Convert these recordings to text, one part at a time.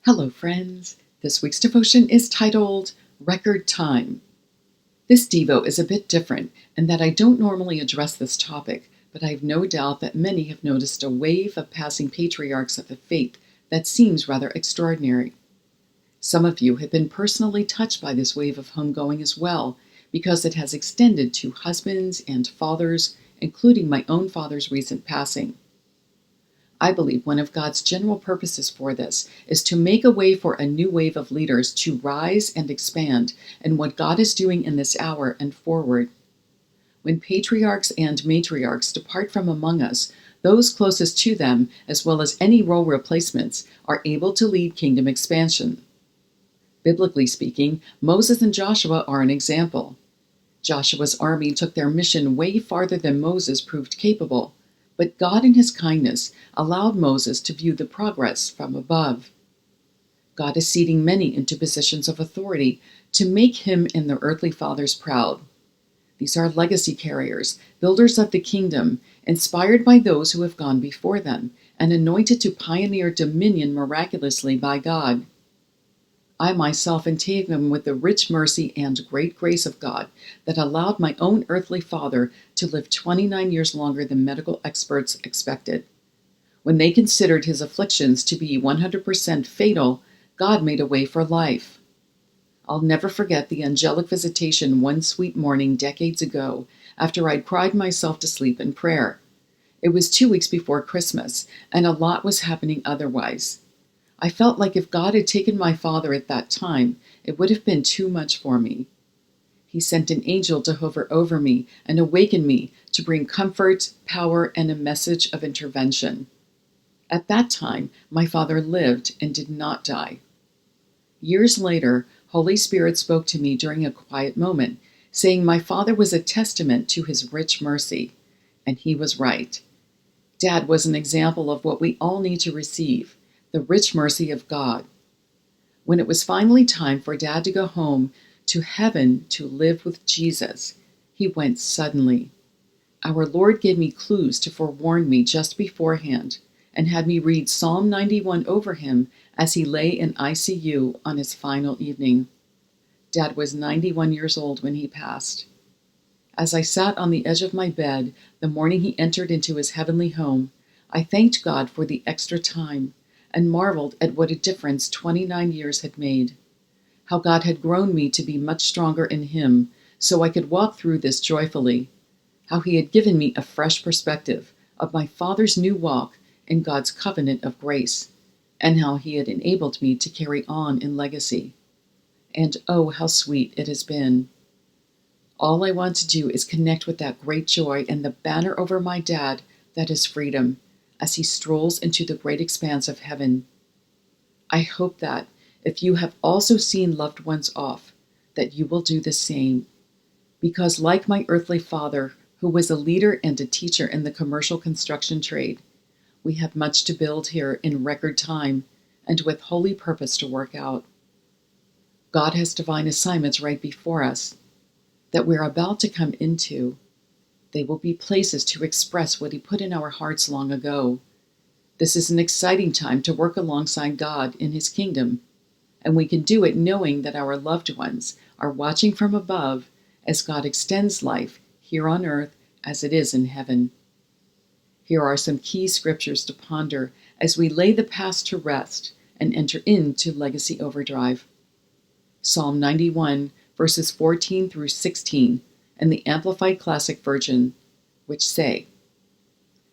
Hello, friends. This week's devotion is titled Record Time. This Devo is a bit different in that I don't normally address this topic, but I have no doubt that many have noticed a wave of passing patriarchs of the faith that seems rather extraordinary. Some of you have been personally touched by this wave of homegoing as well, because it has extended to husbands and fathers, including my own father's recent passing. I believe one of God's general purposes for this is to make a way for a new wave of leaders to rise and expand in what God is doing in this hour and forward. When patriarchs and matriarchs depart from among us, those closest to them, as well as any role replacements, are able to lead kingdom expansion. Biblically speaking, Moses and Joshua are an example. Joshua's army took their mission way farther than Moses proved capable, but God in his kindness allowed Moses to view the progress from above. God is seating many into positions of authority to make him and their earthly fathers proud. These are legacy carriers, builders of the kingdom, inspired by those who have gone before them, and anointed to pioneer dominion miraculously by God. I myself entail them with the rich mercy and great grace of God that allowed my own earthly father to live 29 years longer than medical experts expected. When they considered his afflictions to be 100% fatal, God made a way for life. I'll never forget the angelic visitation one sweet morning decades ago after I'd cried myself to sleep in prayer. It was 2 weeks before Christmas, and a lot was happening otherwise. I felt like if God had taken my father at that time, it would have been too much for me. He sent an angel to hover over me and awaken me to bring comfort, power, and a message of intervention. At that time, my father lived and did not die. Years later, Holy Spirit spoke to me during a quiet moment, saying my father was a testament to his rich mercy. And he was right. Dad was an example of what we all need to receive, the rich mercy of God. When it was finally time for Dad to go home to heaven to live with Jesus, he went suddenly. Our Lord gave me clues to forewarn me just beforehand and had me read Psalm 91 over him as he lay in ICU on his final evening. Dad was 91 years old when he passed. As I sat on the edge of my bed the morning he entered into his heavenly home, I thanked God for the extra time and marveled at what a difference 29 years had made. How God had grown me to be much stronger in him so I could walk through this joyfully. How he had given me a fresh perspective of my father's new walk in God's covenant of grace, and how he had enabled me to carry on in legacy. And oh, how sweet it has been. All I want to do is connect with that great joy and the banner over my dad that is freedom, as he strolls into the great expanse of heaven. I hope that, if you have also seen loved ones off, that you will do the same. Because like my earthly father, who was a leader and a teacher in the commercial construction trade, we have much to build here in record time and with holy purpose to work out. God has divine assignments right before us that we're about to come into. They will be places to express what he put in our hearts long ago. This is an exciting time to work alongside God in his kingdom, and we can do it knowing that our loved ones are watching from above as God extends life here on earth as it is in heaven. Here are some key scriptures to ponder as we lay the past to rest and enter into legacy overdrive. Psalm 91, verses 14 through 16, in the Amplified Classic Version, which say,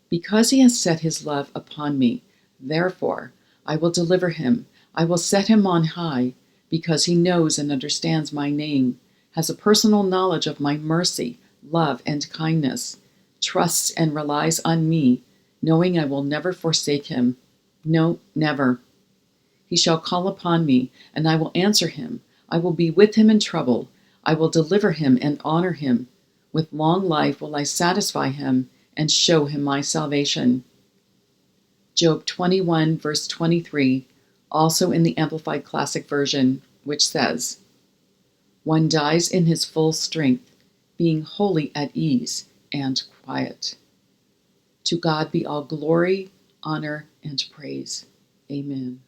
"Because he has set his love upon me, therefore I will deliver him, I will set him on high, because he knows and understands my name, has a personal knowledge of my mercy, love, and kindness, trusts and relies on me, knowing I will never forsake him. No, never. He shall call upon me, and I will answer him. I will be with him in trouble. I will deliver him and honor him. With long life will I satisfy him and show him my salvation." Job 21, verse 23, also in the Amplified Classic Version, which says, "One dies in his full strength, being wholly at ease and quiet. To God be all glory, honor, and praise. Amen."